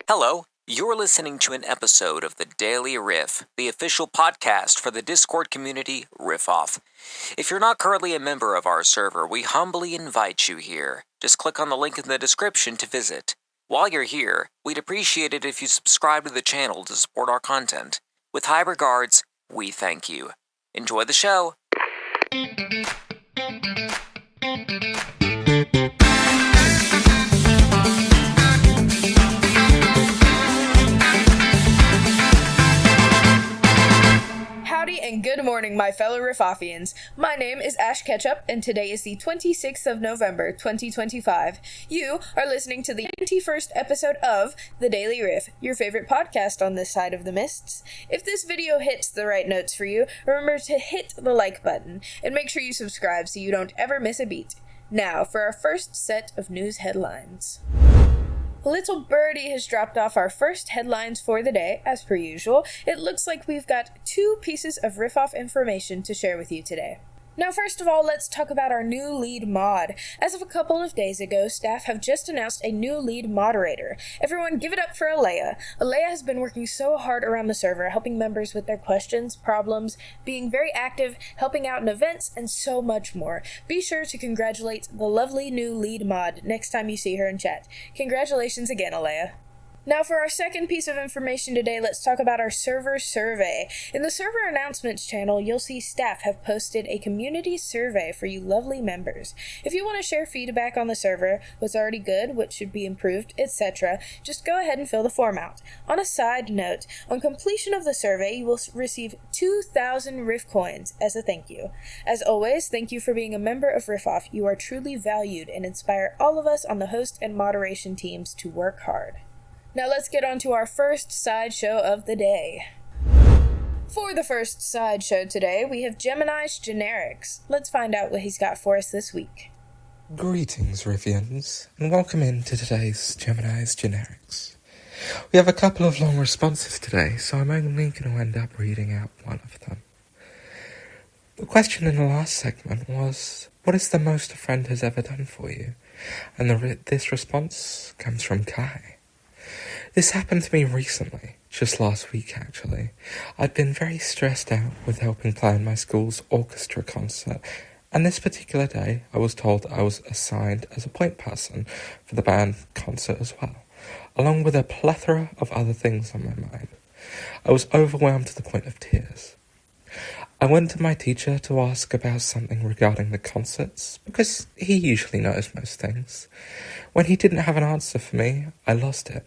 Hello, you're listening to an episode of the Daily Riff, the official podcast for the Discord community Riff-Off. If you're not currently a member of our server, we humbly invite you here. Just click on the link in the description to visit. While you're here, we'd appreciate it if you subscribe to the channel to support our content. With high regards, we thank you. Enjoy the show! Howdy and good morning, my fellow Riff-Offians. My name is Ash Ketchup, and today is the 26th of November, 2025. You are listening to the 21st episode of The Daily Riff, your favorite podcast on this side of the mists. If this video hits the right notes for you, remember to hit the like button, and make sure you subscribe so you don't ever miss a beat. Now, for our first set of news headlines. Little Birdie has dropped off our first headlines for the day, as per usual. It looks like we've got two pieces of Riff-Off information to share with you today. Now, first of all, let's talk about our new lead mod. As of a couple of days ago, staff have just announced a new lead moderator. Everyone give it up for Alea. Alea has been working so hard around the server, helping members with their questions, problems, being very active, helping out in events, and so much more. Be sure to congratulate the lovely new lead mod next time you see her in chat. Congratulations again, Alea. Now for our second piece of information today, let's talk about our server survey. In the server announcements channel, you'll see staff have posted a community survey for you lovely members. If you want to share feedback on the server, what's already good, what should be improved, etc., just go ahead and fill the form out. On a side note, on completion of the survey, you will receive 2,000 Riff coins as a thank you. As always, thank you for being a member of Riff-Off. You are truly valued and inspire all of us on the host and moderation teams to work hard. Now let's get on to our first sideshow of the day. For the first sideshow today, we have Gemini's Generics. Let's find out what he's got for us this week. Greetings, Rivians, and welcome into today's Gemini's Generics. We have a couple of long responses today, so I'm only going to end up reading out one of them. The question in the last segment was, what is the most a friend has ever done for you? And this response comes from Kai. This happened to me recently, just last week actually. I'd been very stressed out with helping plan my school's orchestra concert, and this particular day I was told I was assigned as a point person for the band concert as well, along with a plethora of other things on my mind. I was overwhelmed to the point of tears. I went to my teacher to ask about something regarding the concerts, because he usually knows most things. When he didn't have an answer for me, I lost it.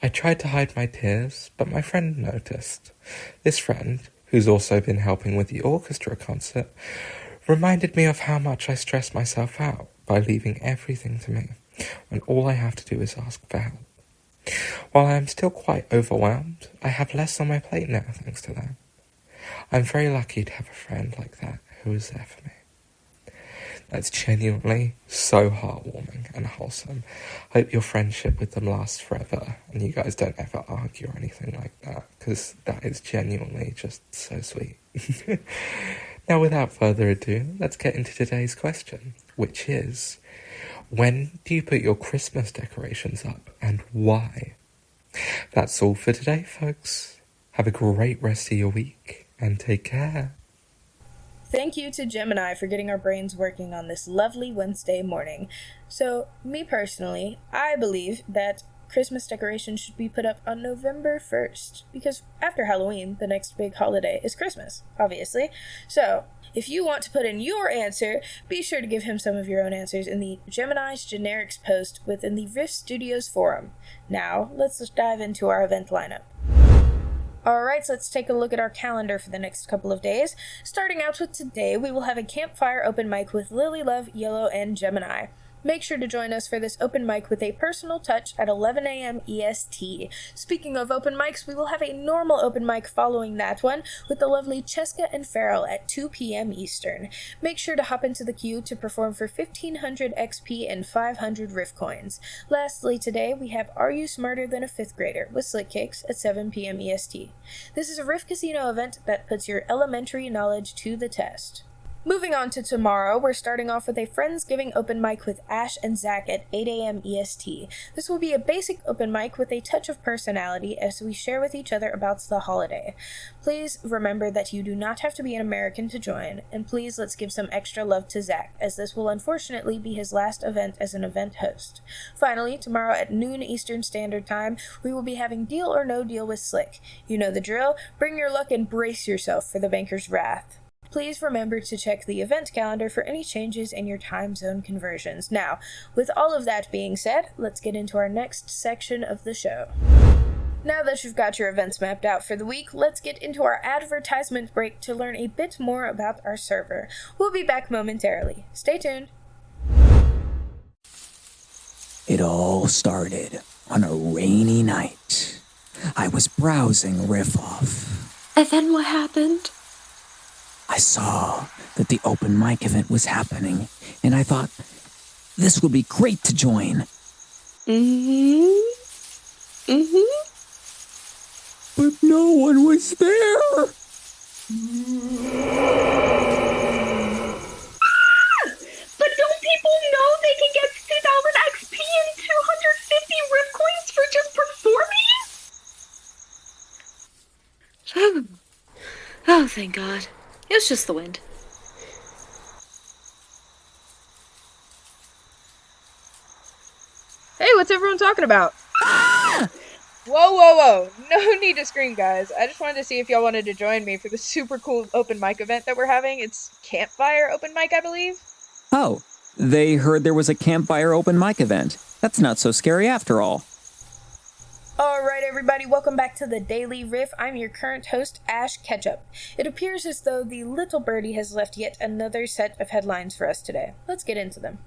I tried to hide my tears, but my friend noticed. This friend, who's also been helping with the orchestra concert, reminded me of how much I stress myself out by leaving everything to me, when all I have to do is ask for help. While I am still quite overwhelmed, I have less on my plate now thanks to them. I'm very lucky to have a friend like that who is there for me. That's genuinely so heartwarming and wholesome. Hope your friendship with them lasts forever and you guys don't ever argue or anything like that, because that is genuinely just so sweet. Now, without further ado, let's get into today's question, which is, when do you put your Christmas decorations up and why? That's all for today, folks. Have a great rest of your week and take care. Thank you to Gemini for getting our brains working on this lovely Wednesday morning. So, me personally, I believe that Christmas decorations should be put up on November 1st, because after Halloween, the next big holiday is Christmas, obviously. So, if you want to put in your answer, be sure to give him some of your own answers in the Gemini's Generics post within the Riff Studios forum. Now, let's dive into our event lineup. Alright, so let's take a look at our calendar for the next couple of days. Starting out with today, we will have a campfire open mic with Lily Love, Yellow, and Gemini. Make sure to join us for this open mic with a personal touch at 11 a.m. EST. Speaking of open mics, we will have a normal open mic following that one with the lovely Cheska and Farrell at 2 p.m. Eastern. Make sure to hop into the queue to perform for 1,500 XP and 500 Riff coins. Lastly, today we have Are You Smarter Than a Fifth Grader with Slick Cakes at 7 p.m. EST. This is a Riff Casino event that puts your elementary knowledge to the test. Moving on to tomorrow, we're starting off with a Friendsgiving open mic with Ash and Zach at 8 a.m. EST. This will be a basic open mic with a touch of personality as we share with each other about the holiday. Please remember that you do not have to be an American to join, and please let's give some extra love to Zach, as this will unfortunately be his last event as an event host. Finally, tomorrow at noon Eastern Standard Time, we will be having Deal or No Deal with Slick. You know the drill, bring your luck and brace yourself for the banker's wrath. Please remember to check the event calendar for any changes in your time zone conversions. Now, with all of that being said, let's get into our next section of the show. Now that you've got your events mapped out for the week, let's get into our advertisement break to learn a bit more about our server. We'll be back momentarily. Stay tuned. It all started on a rainy night. I was browsing Riff-Off. And then what happened? I saw that the open mic event was happening, and I thought, this would be great to join. But no one was there. But don't people know they can get 2,000 XP and 250 Riff coins for just performing? Oh, thank God. It was just the wind. Hey, what's everyone talking about? Whoa. No need to scream, guys. I just wanted to see if y'all wanted to join me for the super cool open mic event that we're having. It's Campfire Open Mic, I believe. Oh, they heard there was a campfire open mic event. That's not so scary after all. Alright everybody, welcome back to the Daily Riff. I'm your current host, Ash Ketchup. It appears as though the little birdie has left yet another set of headlines for us today. Let's get into them.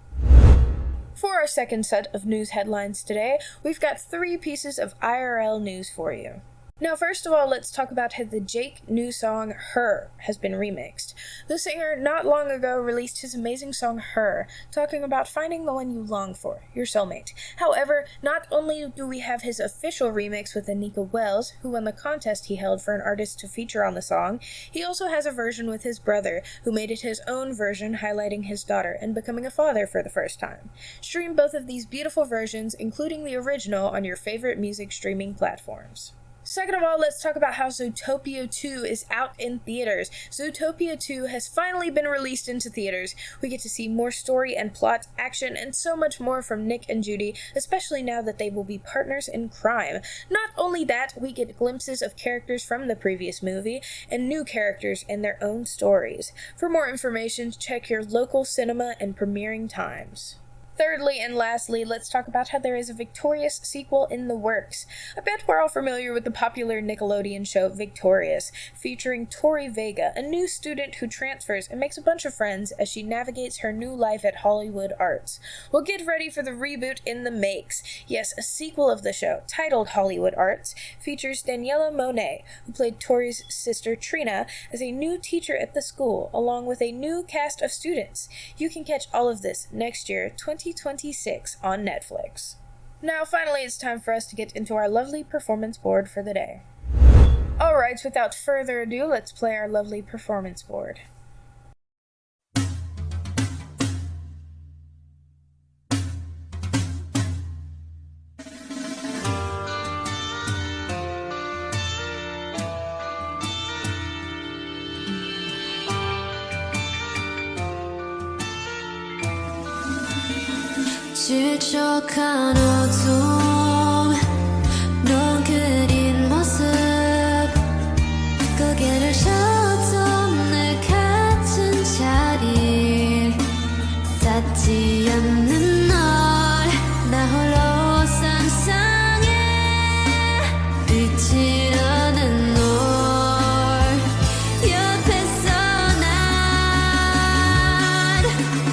For our second set of news headlines today, we've got 3 pieces of IRL news for you. Now, first of all, let's talk about how the Jake new song, Her, has been remixed. The singer not long ago released his amazing song, Her, talking about finding the one you long for, your soulmate. However, not only do we have his official remix with Anika Wells, who won the contest he held for an artist to feature on the song, he also has a version with his brother, who made it his own version highlighting his daughter and becoming a father for the first time. Stream both of these beautiful versions, including the original, on your favorite music streaming platforms. Second of all, let's talk about how Zootopia 2 is out in theaters. Zootopia 2 has finally been released into theaters. We get to see more story and plot, action, and so much more from Nick and Judy, especially now that they will be partners in crime. Not only that, we get glimpses of characters from the previous movie, and new characters in their own stories. For more information, check your local cinema and premiering times. Thirdly and lastly, let's talk about how there is a Victorious sequel in the works. I bet we're all familiar with the popular Nickelodeon show Victorious, featuring Tori Vega, a new student who transfers and makes a bunch of friends as she navigates her new life at Hollywood Arts. Well, get ready for the reboot in the makes. Yes, a sequel of the show, titled Hollywood Arts, features Daniela Monet, who played Tori's sister Trina, as a new teacher at the school, along with a new cast of students. You can catch all of this next year, 2026 on Netflix. Now, finally, it's time for us to get into our lovely performance board for the day. Alright, without further ado, let's play our lovely performance board. 실족한 어둠 넌 그린 모습 고개를 셨던 늘 같은 자리 닿지 않는 널 나 홀로 상상해 빛이라는 널 옆에서 난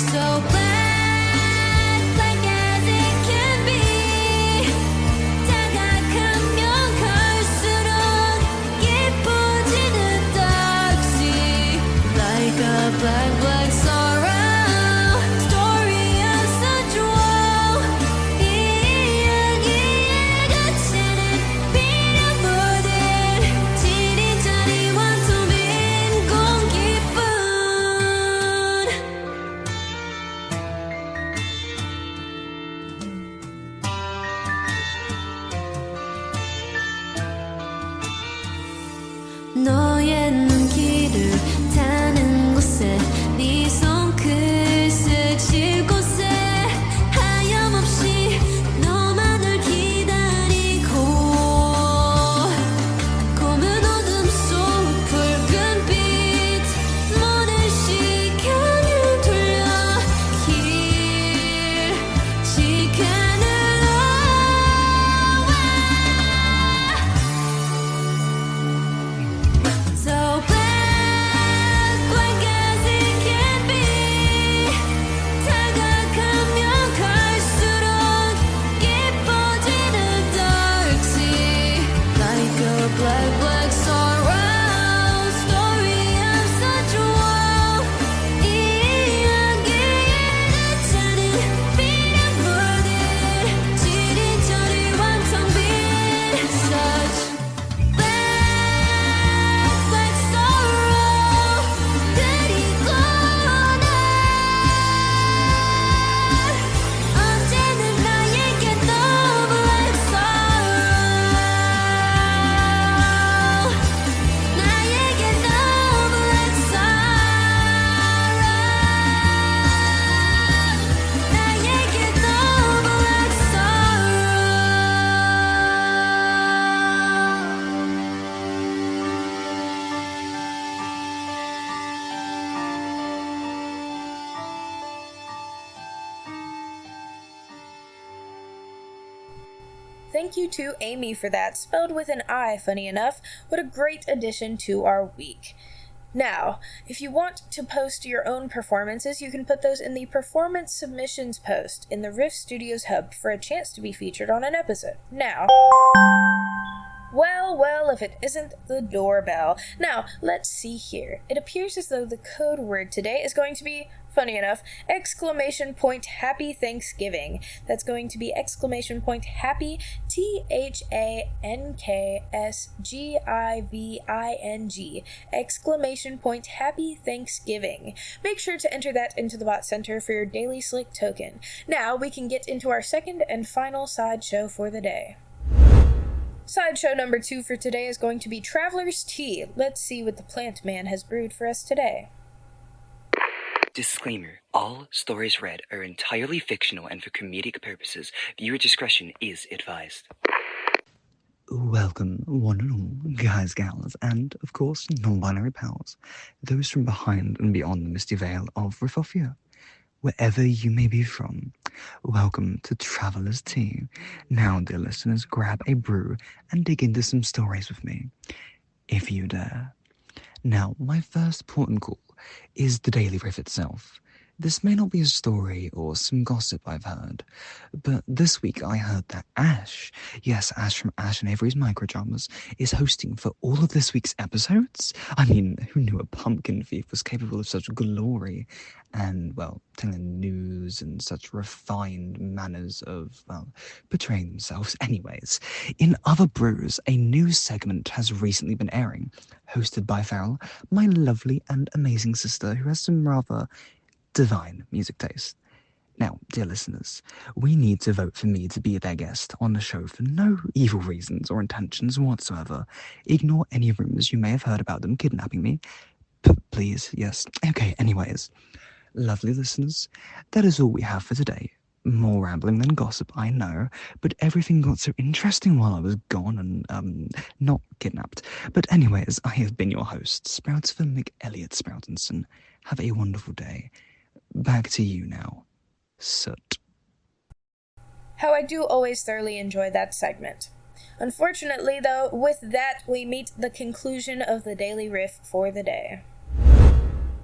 So black as it can be thank you to Amy for that, spelled with an I, funny enough. What a great addition to our week. Now, if you want to post your own performances, you can put those in the performance submissions post in the Riff Studios Hub for a chance to be featured on an episode. Now, well, if it isn't the doorbell. Now, let's see here. It appears as though the code word today is going to be, funny enough, !Happy Thanksgiving. That's going to be !Happy THANKSGIVING. !Happy Thanksgiving. Make sure to enter that into the bot center for your daily slick token. Now we can get into our second and final sideshow for the day. Sideshow number 2 for today is going to be Traveler's Tea. Let's see what the plant man has brewed for us today. Disclaimer. All stories read are entirely fictional and for comedic purposes. Viewer discretion is advised. Welcome, one and all, guys, gals, and, of course, non-binary pals. Those from behind and beyond the misty veil of Riff-Off. Wherever you may be from, welcome to Traveler's Tea. Now, dear listeners, grab a brew and dig into some stories with me, if you dare. Now, my first port and call is the Daily Riff itself. This may not be a story or some gossip I've heard, but this week I heard that Ash, yes, Ash from Ash and Avery's Microdramas, is hosting for all of this week's episodes. I mean, who knew a pumpkin thief was capable of such glory and, well, telling news and such refined manners of, well, portraying themselves. Anyways, in other brews, a new segment has recently been airing, hosted by Farrell, my lovely and amazing sister who has some rather divine music taste. Now, dear listeners, we need to vote for me to be their guest on the show for no evil reasons or intentions whatsoever. Ignore any rumors you may have heard about them kidnapping me. Please, yes. Okay, anyways. Lovely listeners, that is all we have for today. More rambling than gossip, I know, but everything got so interesting while I was gone and, not kidnapped. But anyways, I have been your host, Sproutsville McElliott Sproutinson. Have a wonderful day. Back to you now, Soot. How I do always thoroughly enjoy that segment. Unfortunately, though, with that, we meet the conclusion of the Daily Riff for the day.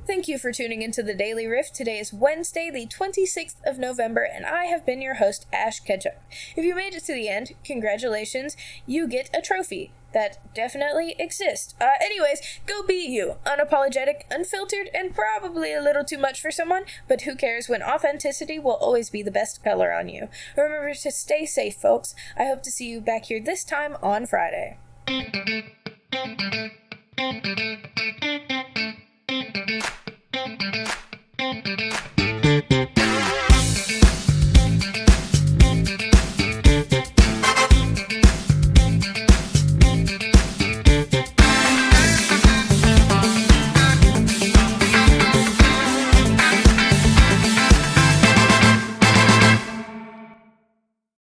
Thank you for tuning into the Daily Riff. Today is Wednesday, the 26th of November, and I have been your host, Ash Ketchup. If you made it to the end, congratulations, you get a trophy. That definitely exists. Anyways, go be you. Unapologetic, unfiltered, and probably a little too much for someone, but who cares when authenticity will always be the best color on you. Remember to stay safe, folks. I hope to see you back here this time on Friday.